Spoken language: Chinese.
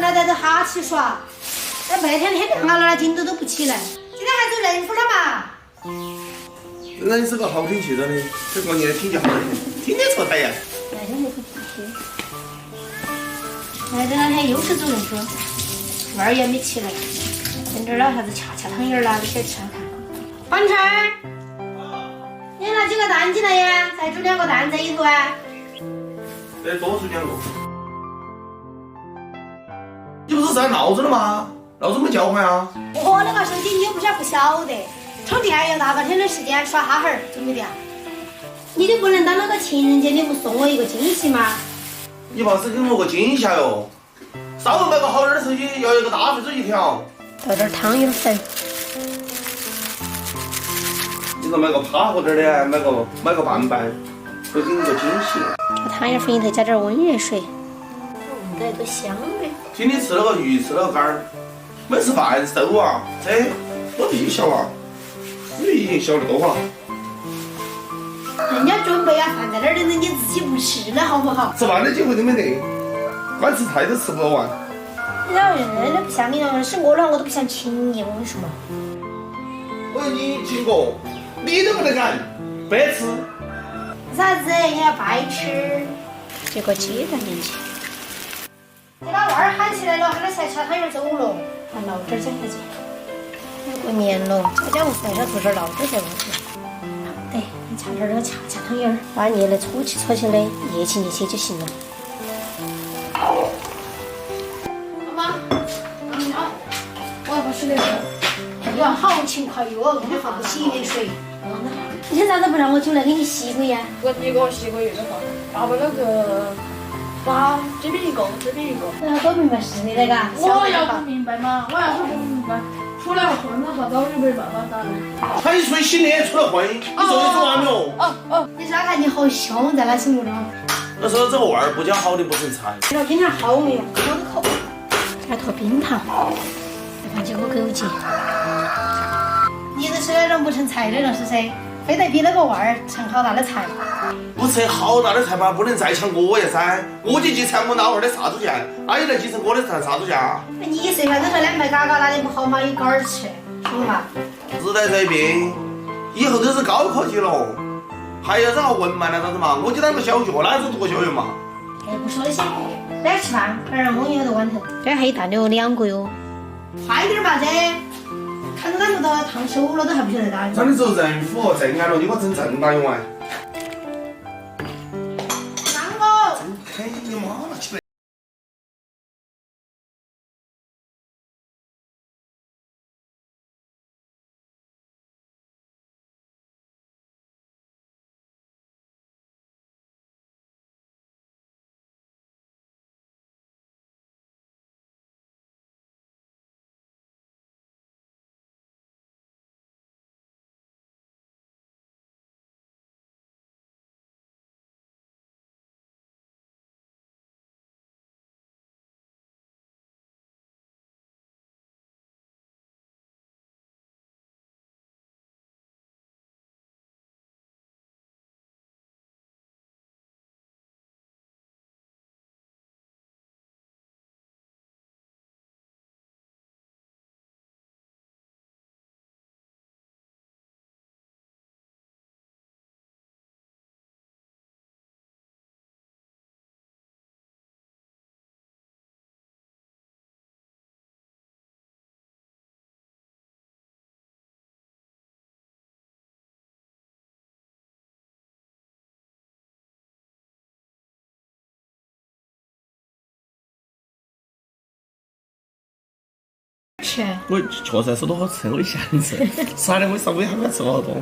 上来带着哈起耍，那白天天亮了，警都不起来。今天还走人夫了嘛？人是个好天气的，这过年天气好天，天天出太阳。那天那个脾气，哎，这两天又是走人夫，娃儿也没起来，整点儿啥子恰恰汤圆儿啦，这些吃看。方成儿，你拿几个蛋进来呀？再煮2个蛋在里头啊。再多煮2个。你不是在闹钟了吗？闹钟没叫唤啊？我那个手机你又不晓得，充电要大半天的时间，耍哈哈儿准备的。你就不能当那个情人节你不送我一个惊喜吗？你怕是给我个惊吓哟！稍微买个好点的手机，要一个大费子一条。倒点汤圆粉。你说买个趴活点的，买个棒棒，会给你个惊喜。汤圆粉里头加点温热水，闻着多香的。今天吃了个鱼，吃了个肝儿，没吃饭瘦啊！这我屁小啊，你已经小得多了。人家准备啊饭在那儿等着，你自己不吃了好不好？吃饭的机会都没得，光吃菜都吃不完。你老人都不像你了，是我了我都不想请你，我跟你说嘛。我说你请过，你都不得干，白吃。啥子也要白吃，结果鸡蛋进去。你把娃儿喊起来了，喊他才吃汤圆走了，还闹点儿讲下去。过年了，家务事还是要做点闹点在屋头。好的，你吃点儿那个恰恰汤圆儿，把捏的搓起的，捏起就行了。妈妈，你好，我要把水来喝。哎呀，好勤快哟，今天放不洗的水。你今天咋子不让我酒来给你洗过呀？你给我洗过一个放，要不那个，哇，这边一个，这边一个。那多明白事理的嘎。我要不明白嘛，我要是不明白，出来混的话早就没办法打了。他一出去洗脸，出来混，你做的做完没有？你说看你好凶，在哪些路上？那说这个娃儿不讲好的不成才。你说今天好没有？口都口。再坨冰糖，再放几个枸杞。你就是那种不成才的了，是噻？非得比那个娃儿成好大的才。不成好大的菜嘛，不能再抢我呀噻！我去继承我那娃儿的杀猪价，阿姨来继承我的杀猪价。你随便都说2块嘎嘎拿的不好嘛，有杆儿吃，懂吧？时代在变，以后都是高科技了，还要这个文盲来啥子嘛？我就当个小学，哪有读过小学嘛？哎，不说那些，来吃饭，快让我有的碗头。这还一大牛2个哟，快点吧这。看着他们都烫手了，都还不晓得打。让你做人夫正安了，你给我整正大用完。让我。开你妈了，起来！吃。我确实是多好吃，我的咸吃，啥的我稍微还没吃好多。